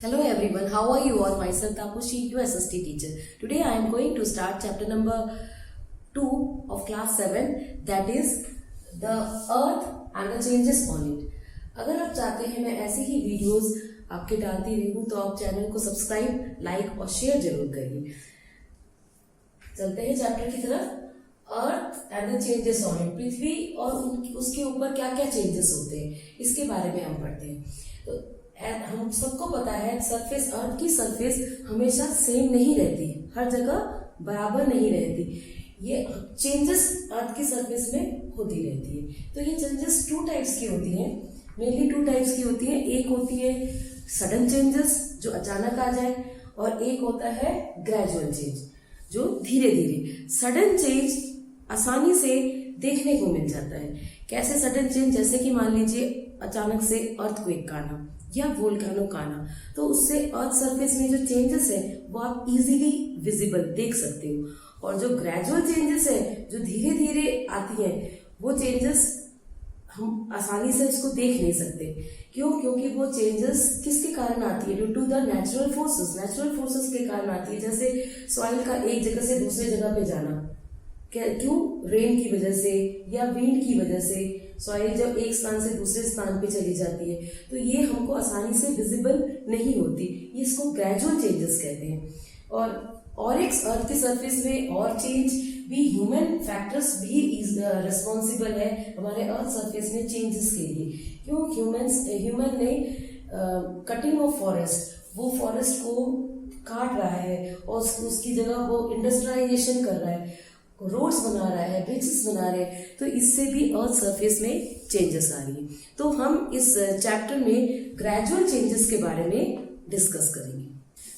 Hello everyone, how are you all? Myself Tapushi, your SST teacher. Today I am going to start chapter number 2 of class 7, that is the earth and the changes on it. अगर आप चाहते हैं मैं ऐसी ही videos आपके डालती रहूं तो आप चैनल को सब्सक्राइब, लाइक और शेयर जरूर करिए। चलते हैं चैप्टर की तरफ। Earth and the changes on it, पृथ्वी और उसके ऊपर क्या क्या चेंजेस होते हैं इसके बारे में हम पढ़ते हैं। तो हम सबको पता है सरफेस, अर्थ की सरफेस हमेशा सेम नहीं रहती, हर जगह बराबर नहीं रहती। ये चेंजेस अर्थ की सरफेस में होती रहती है। तो ये चेंजेस टू टाइप्स की होती हैं, मेनली टू टाइप्स की होती है। एक होती है सडन चेंजेस जो अचानक आ जाए, और एक होता है ग्रेजुअल चेंज जो धीरे धीरे। सडन चेंज आसानी से देखने को मिल जाता है। कैसे सडन चेंज? जैसे कि मान लीजिए अचानक से अर्थक्वेक का आना या वोल्केनो का आना, तो उससे अर्थ सरफेस में जो चेंजेस है वो आप इजीली विजिबल देख सकते हो। और जो ग्रेजुअल चेंजेस है जो धीरे धीरे आती है, वो चेंजेस हम आसानी से उसको देख नहीं सकते। क्यों? क्योंकि वो चेंजेस किसके कारण आती है? Due to the natural forces, natural forces के कारण आती है। जैसे सॉइल का एक जगह से दूसरे जगह पे जाना, क्यों? रेन की वजह से या विंड की वजह से सॉइल जब एक स्थान से दूसरे स्थान पे चली जाती है तो ये हमको आसानी से विजिबल नहीं होती। ये इसको ग्रेजुअल चेंजेस कहते हैं। और एक अर्थ की सरफेस में और चेंज भी, ह्यूमन फैक्टर्स भी रिस्पॉन्सिबल है हमारे अर्थ सरफेस में चेंजेस के लिए। क्यों? ह्यूमन ने कटिंग ऑफ फॉरेस्ट, वो फॉरेस्ट को काट रहा है और उसकी जगह वो इंडस्ट्रियलाइजेशन कर रहा है, रोड्स बना रहा है, ब्रिजेस बना रहे हैं, तो इससे भी अर्थ सरफेस में चेंजेस आ रही है। तो हम इस चैप्टर में ग्रेजुअल चेंजेस के बारे में डिस्कस करेंगे।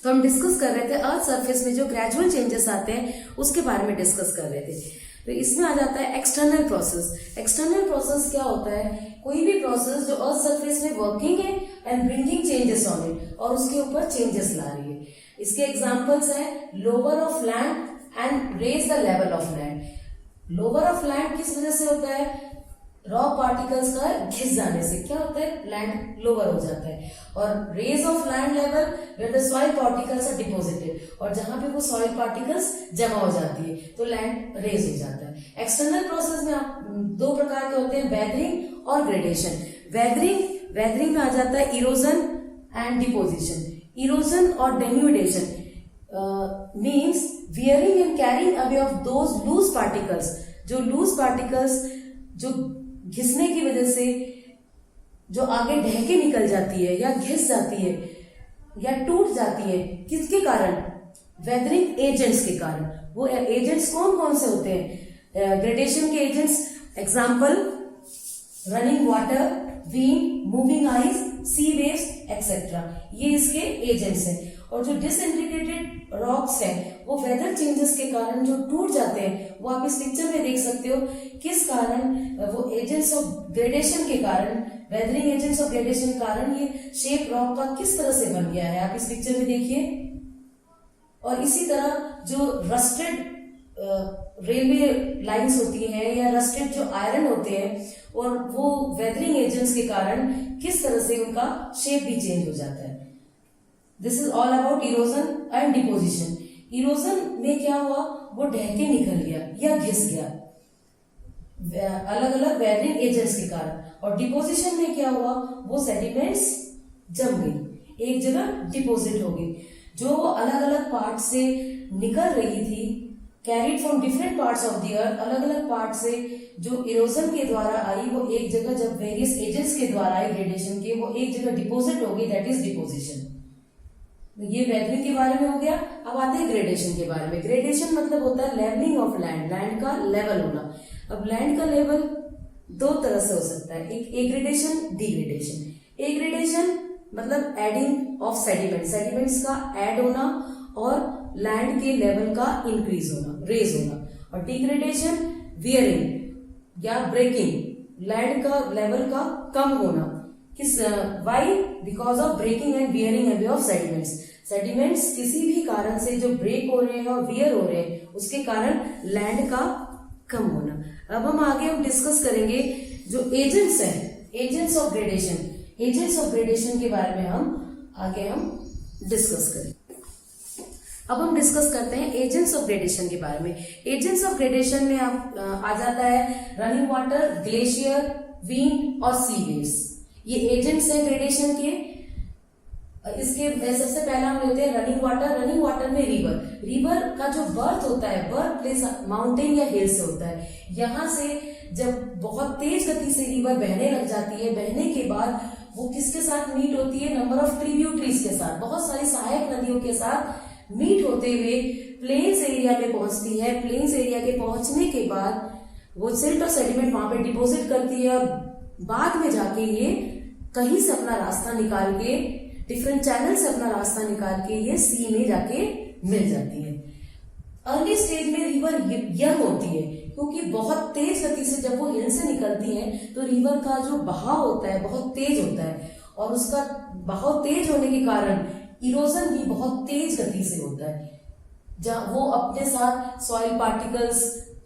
तो हम डिस्कस कर रहे थे अर्थ सरफेस में जो ग्रेजुअल चेंजेस आते हैं उसके बारे में डिस्कस कर रहे थे। तो इसमें आ जाता है एक्सटर्नल प्रोसेस। एक्सटर्नल प्रोसेस क्या होता है? कोई भी प्रोसेस जो अर्थ सरफेस में वर्किंग है and bringing changes on it, और उसके ऊपर चेंजेस ला रही है। इसके एग्जाम्पल्स है lower of land and raise the level of land. Lower of land किस वजह से होता है? रॉक पार्टिकल्स का घिस जाने से क्या होता है? लैंड लोअर हो जाता है। और raise of land level where the soil particles are deposited, और जहां पे वो सॉइल पार्टिकल्स जमा हो जाती है तो लैंड रेज हो जाता है। एक्सटर्नल प्रोसेस में आप दो प्रकार के होते हैं, वेदरिंग और ग्रेडेशन। वेदरिंग में आ जाता है इरोजन एंड डिपोजिशन। इरोजन और denudation means wearing and carrying away of those loose particles, जो लूज पार्टिकल्स जो घिसने की वजह से जो आगे ढह के निकल जाती है या घिस जाती है या टूट जाती है, किसके कारण? वेदरिंग एजेंट्स के कारण। वो एजेंट्स कौन कौन से होते हैं? ग्रेडेशन के agents, example running water, wind, moving ice, sea waves etcetera, ये इसके एजेंट्स हैं। और जो डिसइंटीग्रेटेड रॉक्स हैं वो वेदर चेंजेस के कारण जो टूट जाते हैं, वो आप इस पिक्चर में देख सकते हो। किस कारण? वो एजेंट्स ऑफ ग्रेडेशन के कारण, वेदरिंग एजेंट्स ऑफ ग्रेडेशन के कारण ये शेप रॉक का किस तरह से बन गया है, आप इस पिक्चर में देखिए। और इसी तरह जो रस्टेड रेलवे लाइंस होती हैं या रस्टेड जो आयरन होते हैं, और वो वेदरिंग एजेंट्स के कारण किस तरह से उनका शेप भी चेंज हो जाता है। This is all about erosion and deposition. Erosion में क्या हुआ? वो ढह के निकल गया या घिस गया अलग अलग वेदरिंग एजेंट्स के कारण। और डिपोजिशन में क्या हुआ? वो सेडिमेंट्स जम गई, एक जगह डिपोजिट हो गई, जो अलग अलग पार्ट से निकल रही थी, carried from different parts of the earth, अलग अलग पार्ट से जो इरोजन के द्वारा आई, वो एक जगह जब वेरियस एजेंट्स के द्वारा आई ग्रेडेशन के, वो एक जगह डिपोजिट हो गई, दैट इज डिपोजिशन। ये वेदरिंग के बारे में हो गया। अब आते हैं ग्रेडेशन के बारे में। ग्रेडेशन मतलब होता है लेवलिंग ऑफ लैंड, लैंड का लेवल होना। अब लैंड का लेवल दो तरह से हो सकता है, एक ए ग्रेडेशन, डी ग्रेडेशन। ए ग्रेडेशन मतलब एडिंग ऑफ सेडिमेंट, सेडिमेंट्स का ऐड होना और लैंड के लेवल का इंक्रीज होना, रेज होना। और डिग्रेडेशन वियरिंग या ब्रेकिंग, लैंड का लेवल का कम होना। किस? Why? Because of breaking and wearing away of sediments. Sediments किसी भी कारण से जो ब्रेक हो रहे हैं और वियर हो रहे हैं, उसके कारण लैंड का कम होना। अब हम डिस्कस करेंगे जो एजेंट्स हैं, agents of gradation. Agents of gradation के बारे में हम डिस्कस करें। अब हम डिस्कस करते हैं एजेंट्स ऑफ ग्रेडेशन के बारे में। एजेंट्स ऑफ ग्रेडेशन में आप आ जाता है रनिंग वाटर, ग्लेशियर, विंड और सी वेव्स। ये एजेंट्स हैं ग्रेडेशन के। इसके सबसे पहला हम लेते हैं रनिंग वाटर। रनिंग वाटर में रिवर का जो बर्थ होता है, बर्थ प्लेस माउंटेन या हिल से होता है। यहाँ से जब बहुत तेज गति से रिवर बहने लग जाती है, बहने के बाद वो किसके साथ मीट होती है, नंबर ऑफ ट्रिब्यूटरीज के साथ, बहुत सारी सहायक नदियों के साथ मीट होते हुए प्लेन्स एरिया में पहुंचती है। प्लेन्स एरिया के पहुंचने के बाद वो सिल्ट और सेडिमेंट वहां पे डिपोजिट करती है और बाद में जाके ये कहीं से अपना रास्ता निकाल के, डिफरेंट चैनल से अपना रास्ता निकाल के ये सी में जाके मिल जाती है। अर्ली स्टेज में रिवर यंग होती है, क्योंकि बहुत तेज गति से जब वो हिल से निकलती है तो रिवर का जो बहाव होता है बहुत तेज होता है, और उसका बहाव तेज होने के कारण इरोजन भी बहुत तेज गति से होता है। जहाँ वो अपने साथ सॉइल पार्टिकल्स,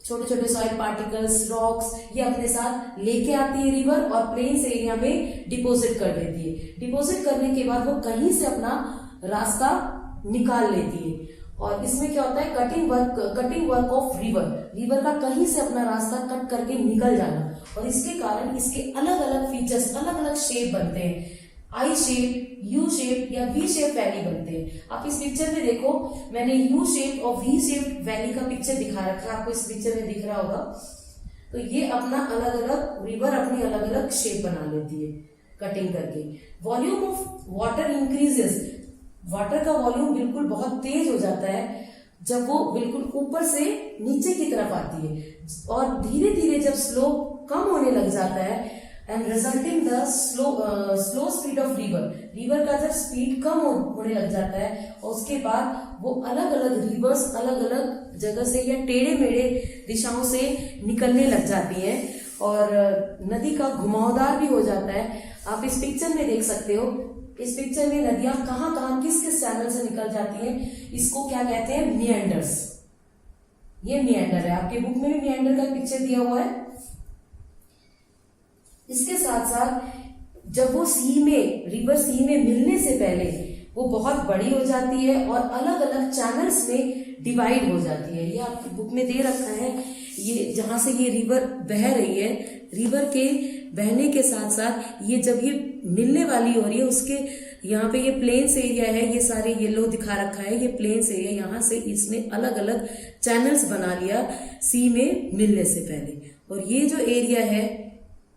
छोटे छोटे सॉइल पार्टिकल्स, रॉक्स, ये अपने साथ लेके आती है रिवर और प्लेन्स एरिया में डिपोजिट कर देती है। डिपोजिट करने के बाद वो कहीं से अपना रास्ता निकाल लेती है। और इसमें क्या होता है, कटिंग वर्क ऑफ रिवर का कहीं से अपना रास्ता कट करके निकल जाना, और इसके कारण इसके अलग अलग फीचर्स, अलग अलग शेप बनते हैं। आई शेप, यू शेप या वी शेप वैली बनते हैं। आप इस पिक्चर में देखो, मैंने यू शेप और वी शेप वैली का पिक्चर दिखा रखा है, आपको इस पिक्चर में दिख रहा होगा। तो ये अपना अलग अलग रिवर अपनी अलग अलग शेप बना लेती है कटिंग करके। Volume of water increases, water का वॉल्यूम बिल्कुल बहुत तेज हो जाता है जब वो बिल्कुल ऊपर से नीचे की तरफ आती है, और धीरे धीरे जब स्लोप कम होने लग जाता है and resulting the slow speed of river का जब स्पीड कम होने लग जाता है, और उसके बाद वो अलग अलग रिवर्स अलग अलग जगह से या टेढ़े मेढ़े दिशाओं से निकलने लग जाती हैं, और नदी का घुमावदार भी हो जाता है। आप इस पिक्चर में देख सकते हो, इस पिक्चर में नदियां कहाँ कहाँ किस किस चैनल से निकल जाती हैं, इसको क्या कहते हैं, मिएंडर्स। ये मिएंडर है, आपके बुक में भी मिएंडर का पिक्चर दिया हुआ है। इसके साथ साथ जब वो रिवर सी में मिलने से पहले वो बहुत बड़ी हो जाती है और अलग अलग चैनल्स में डिवाइड हो जाती है। ये आपकी बुक में दे रखा है, ये जहां से ये रिवर बह रही है, रिवर के बहने के साथ साथ ये जब ये मिलने वाली हो रही है, उसके यहाँ पे ये प्लेन्स एरिया है, ये सारे येलो दिखा रखा है, ये प्लेन्स एरिया, यहाँ से इसने अलग अलग चैनल्स बना लिया सी में मिलने से पहले। और ये जो एरिया है,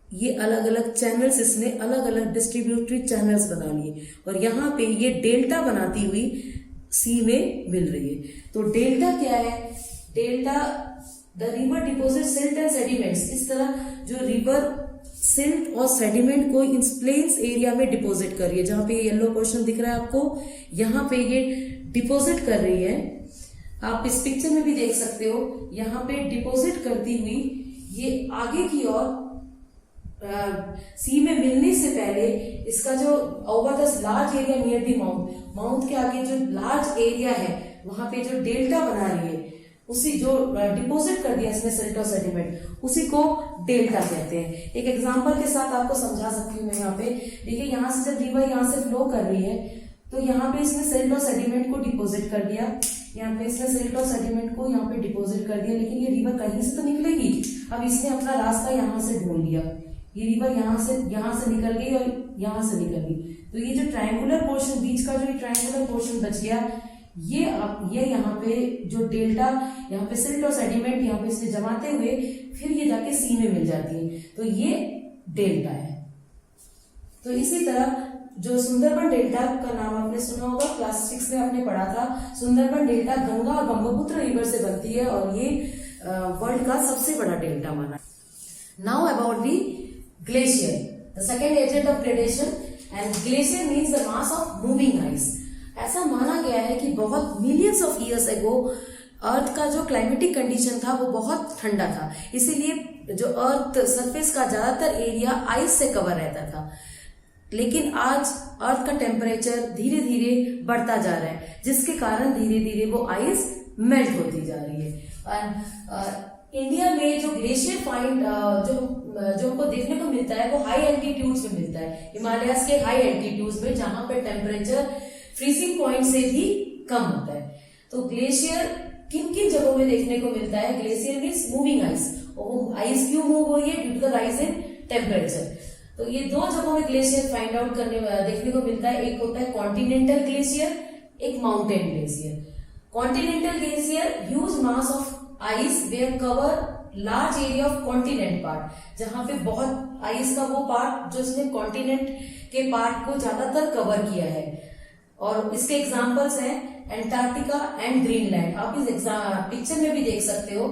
ये अलग अलग चैनल्स इसने अलग अलग डिस्ट्रीब्यूटरी चैनल्स बना लिए, और यहाँ पे ये डेल्टा बनाती हुई सी में मिल रही है। तो डेल्टा क्या है, delta the river deposit silt and sediments. इस तरह जो रिवर सिल्ट और सेडिमेंट को इन प्लेन्स एरिया में डिपोजिट कर रही है, जहां पे येलो पोर्शन दिख रहा है आपको, यहाँ पे ये डिपोजिट कर रही है। आप इस पिक्चर में भी देख सकते हो, यहाँ पे डिपोजिट करती हुई ये आगे की ओर सी में मिलने से पहले इसका जो over the large area near the mouth के आगे जो लार्ज एरिया है, वहां पे जो डेल्टा बना रही है, उसी जो डिपोजिट कर दिया इसने सिल्ट और सेडिमेंट, उसी को डेल्टा कहते हैं। एक एग्जांपल के साथ आपको समझा सकती हूँ मैं। यहाँ पे देखिए, यहाँ से जब रिवर यहाँ से फ्लो कर रही है, तो यहाँ पे इसने सिल्ट और सेडिमेंट को डिपोजिट कर दिया, यहाँ पे इसने सिल्ट और सेडिमेंट को यहाँ पे डिपोजिट कर दिया, लेकिन ये रिवर कहीं से तो निकलेगी। अब इसने अपना रास्ता यहाँ से ढूंढ लिया, ये रिवर यहाँ से निकल गई और यहाँ से निकल गई। तो ये जो ट्रायंगुलर पोर्शन, बीच का जो ट्रायंगुलर पोर्शन बच गया, ये यहाँ पे जो डेल्टा, यहाँ पे सिल्ट और सेडिमेंट यहाँ पे इससे जमाते हुए फिर ये जाके सी में मिल जाती है, तो ये डेल्टा है। तो इसी तरह जो सुंदरबन डेल्टा का नाम आपने सुना होगा, क्लास 6 में आपने पढ़ा था। सुंदरबन डेल्टा गंगा और ब्रह्मपुत्र रिवर से बनती है और ये वर्ल्ड का सबसे बड़ा डेल्टा माना। Now about the glacier, the second agent of gradation, and glacier means the mass of moving ice. ऐसा माना गया है कि बहुत मिलियंस ऑफ ईयर्स एगो अर्थ का जो क्लाइमेटिक कंडीशन था वो बहुत ठंडा था, इसीलिए जो अर्थ सरफेस का ज्यादातर एरिया आइस से कवर रहता था। लेकिन आज अर्थ का टेम्परेचर धीरे धीरे बढ़ता जा रहा है, जिसके कारण धीरे धीरे वो आइस मेल्ट होती जा रही है। इंडिया में जो ग्लेशियर पॉइंट जो हमको देखने को मिलता है वो हाई एल्टीट्यूड्स में मिलता है, हिमालयाज के हाई एल्टीट्यूड्स में, जहां पे टेम्परेचर फ्रीजिंग पॉइंट से भी कम होता है। तो ग्लेशियर किन किन जगहों में देखने को मिलता है? ग्लेशियर मीन्स मूविंग आइस, और आइस क्यों मूव हो रही है? Due to the rise in temperature. तो ये दो जगहों में ग्लेशियर फाइंड आउट देखने को मिलता है। एक होता है कॉन्टिनेंटल ग्लेशियर, एक mountain glacier. Continental glacier huge mass of ice where cover large area of continent part, जहां पे बहुत आइस का वो पार्ट जो इसने कॉन्टिनेंट के पार्ट को ज्यादातर कवर किया है। और इसके एग्जांपल्स हैं एंटार्क्टिका एंड ग्रीनलैंड। आप इस पिक्चर में भी देख सकते हो,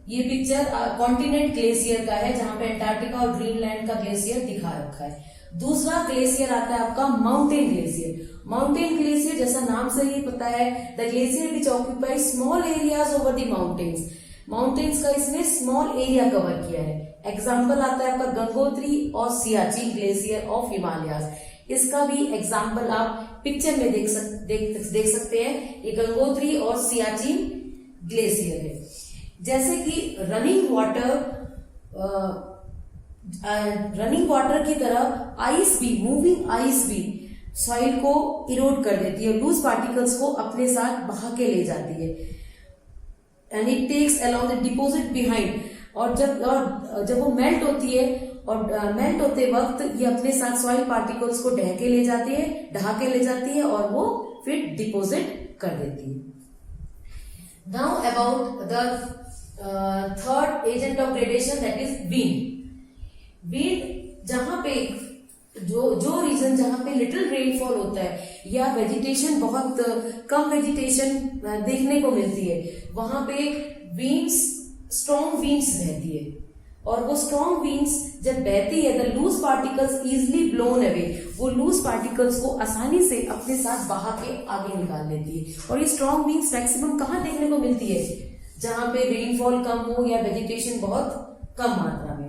ये पिक्चर कॉन्टिनेंट ग्लेशियर का है जहां पे एंटार्क्टिका और ग्रीनलैंड का ग्लेशियर दिखा रखा है। दूसरा ग्लेशियर आता है आपका माउंटेन ग्लेशियर। माउंटेन ग्लेशियर जैसा नाम से ही पता है, the glacier which occupy small areas over the mountains. Mountains का इसने स्मॉल एरिया कवर किया है। एग्जाम्पल आता है आपका गंगोत्री और सियाचिन ग्लेशियर ऑफ हिमालयाज। इसका भी एग्जाम्पल आप पिक्चर में देख सकते हैं। ये गंगोत्री और सियाचिन ग्लेशियर है। जैसे कि रनिंग वाटर की तरह आइस भी, मूविंग आइस भी सॉइल को इरोड कर देती है, लूज पार्टिकल्स को अपने साथ बहा के ले जाती है। And it takes along the deposit behind. और जब वो मेल्ट होती है और मेल्ट होते वक्त ये अपने साथ सॉइल पार्टिकल्स को ढहा के ले जाती है और वो फिर डिपोजिट कर देती है। Now about the third agent of gradation, that is wind. Wind जहां पे जो रीजन जहां पे लिटिल रेनफॉल होता है या वेजिटेशन बहुत कम वेजिटेशन देखने को मिलती है, वहां पे विंड्स, स्ट्रॉन्ग विंड्स बहती है। और वो स्ट्रॉन्ग विंड्स जब बहती है, the loose particles easily blown away, वो लूज पार्टिकल्स को आसानी से अपने साथ बहा के आगे निकाल लेती है। और ये स्ट्रॉन्ग विंड्स मैक्सिमम कहाँ देखने को मिलती है? जहां पे रेनफॉल कम हो या वेजिटेशन बहुत कम मात्रा में।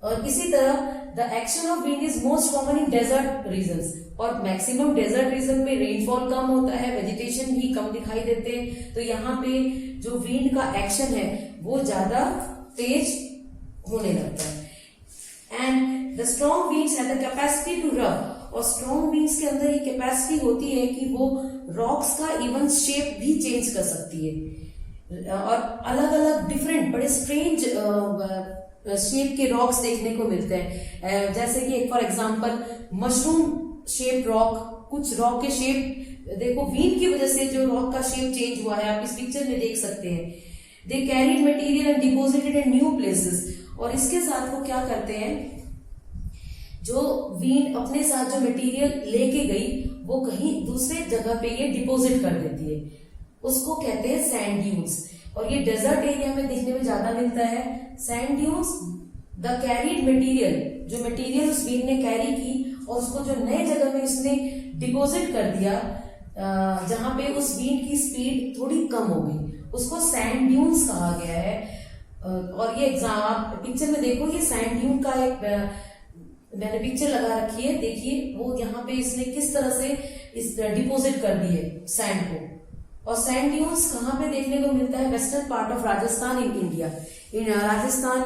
और इसी तरह the action of wind is most common in desert regions. और मैक्सिमम डेजर्ट रीजन में रेनफॉल कम होता है, वेजिटेशन भी कम दिखाई देते हैं, तो यहाँ पे जो विंड का एक्शन है वो ज्यादा तेज होने लगता है। And the strong winds have the capacity to rub. और स्ट्रॉन्ग विंड्स के अंदर ये कैपेसिटी होती है कि वो रॉक्स का इवन शेप भी चेंज कर सकती है। और अलग अलग डिफरेंट बड़े स्ट्रेंज शेप के रॉक्स देखने को मिलते हैं। जैसे कि for example mushroom shape rock, कुछ रॉक के शेप देखो विंड की वजह से जो रॉक का शेप चेंज हुआ है, आप इस पिक्चर में देख सकते हैं। They carried material and deposited in new places. और इसके साथ वो क्या करते हैं, जो विंड अपने साथ जो मटेरियल लेके गई वो कहीं दूसरे जगह पे ये डिपोजिट कर देती है, उसको कहते हैं सैंड ड्यून्स। और ये डेजर्ट एरिया में देखने में ज्यादा मिलता है। Sand dunes the carried material, जो मटेरियल उस विंड ने कैरी की और उसको जो नए जगह में उसने डिपोजिट कर दिया, जहां पे उस विंड की स्पीड थोड़ी कम हो गई, उसको सैंड ड्यून्स कहा गया है। और ये एग्जाम आप पिक्चर में देखो, ये सैंड ड्यून का एक मैंने पिक्चर लगा रखी है, देखिए वो यहाँ पे इसने किस तरह से इस डिपोजिट कर दी है सैंड को। और सैंड ड्यून्स कहाँ पे देखने को मिलता है? Western part of Rajasthan in India. In Rajasthan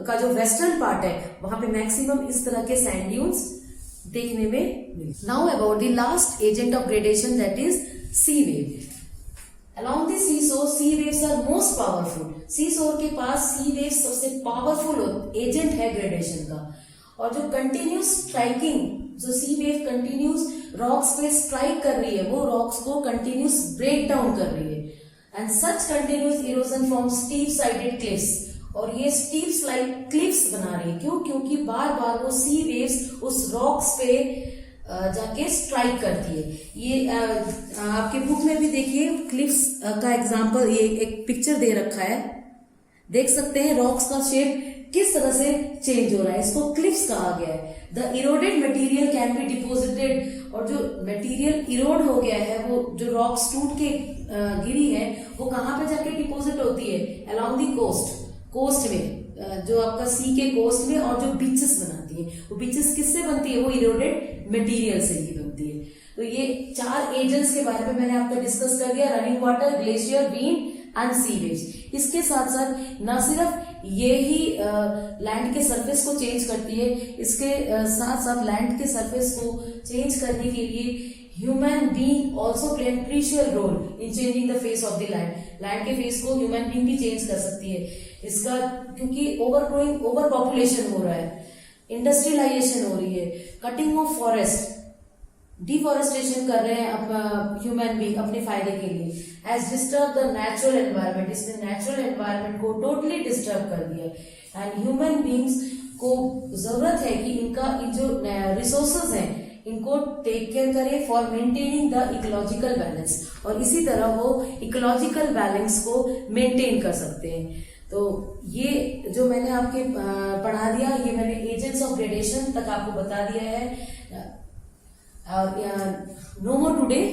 का जो वेस्टर्न पार्ट है वहां पे मैक्सिमम इस तरह के सैंड ड्यून्स देखने में मिलते। Now about the last agent of gradation, that is sea wave. Along the seashore, sea waves are most powerful. seashore के पास sea waves सबसे पावरफुल एजेंट है ग्रेडेशन का। और जो कंटिन्यूस स्ट्राइकिंग, जो सी वेव कंटिन्यूस रॉक्स पे स्ट्राइक कर रही है, वो रॉक्स को कंटिन्यूस ब्रेक डाउन कर रही है। And such continuous erosion form steep sided cliffs. और ये स्टीप स्लाइड क्लिफ्स बना रही है, क्यों? क्योंकि बार बार वो सी वेव्स उस रॉक्स पे जाके स्ट्राइक करती है। ये आपके बुक में भी देखिए क्लिफ्स का एग्जांपल, ये एक पिक्चर दे रखा है, देख सकते हैं रॉक्स का शेप किस तरह से चेंज हो रहा है, इसको क्लिफ्स कहा गया है। The eroded material can be deposited. और जो मटेरियल इरोड हो गया है, वो जो रॉक्स टूट के गिरी है, वो कहाँ पे जाके डिपोजिट होती है? अलोंग दी कोस्ट में, जो आपका सी के कोस्ट में। और जो बीचेस बनाती है, वो बीचेस किससे बनती है? वो इरोडेड मटेरियल से ही बनती है। तो ये 4 एजेंट्स के बारे में मैंने आपको डिस्कस कर दिया, running water, glacier, wind and sea waves. इसके साथ साथ न सिर्फ ये ही लैंड के सरफेस को चेंज करती है, इसके साथ साथ लैंड के सरफेस को चेंज करने के लिए human being also play an crucial role in changing the face of the land. Land के फेस को ह्यूमन बीइंग भी चेंज कर सकती है इसका, क्योंकि ओवर पॉपुलेशन हो रहा है, इंडस्ट्रियलाइजेशन हो रही है, कटिंग ऑफ फॉरेस्ट, डिफॉरेस्टेशन कर रहे हैं ह्यूमन बीइंग अपने फायदे के लिए, as disturb the natural environment, इसने नेचुरल एनवायरनमेंट को टोटली डिस्टर्ब कर दिया। एंड ह्यूमन बीइंग्स को जरूरत है कि इनका जो रिसोर्सेज हैं इनको टेक केयर करें for maintaining the ecological balance, और इसी तरह वो इकोलॉजिकल बैलेंस को मेंटेन कर सकते हैं। तो ये जो मैंने आपके पढ़ा दिया, ये मैंने एजेंट्स ऑफ ग्रेडेशन तक आपको बता दिया है। No more today,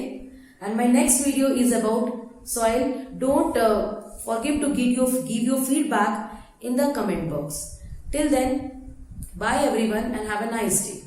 and my next video is about soil. Don't forget to give your feedback in the comment box. Till then, bye everyone and have a nice day.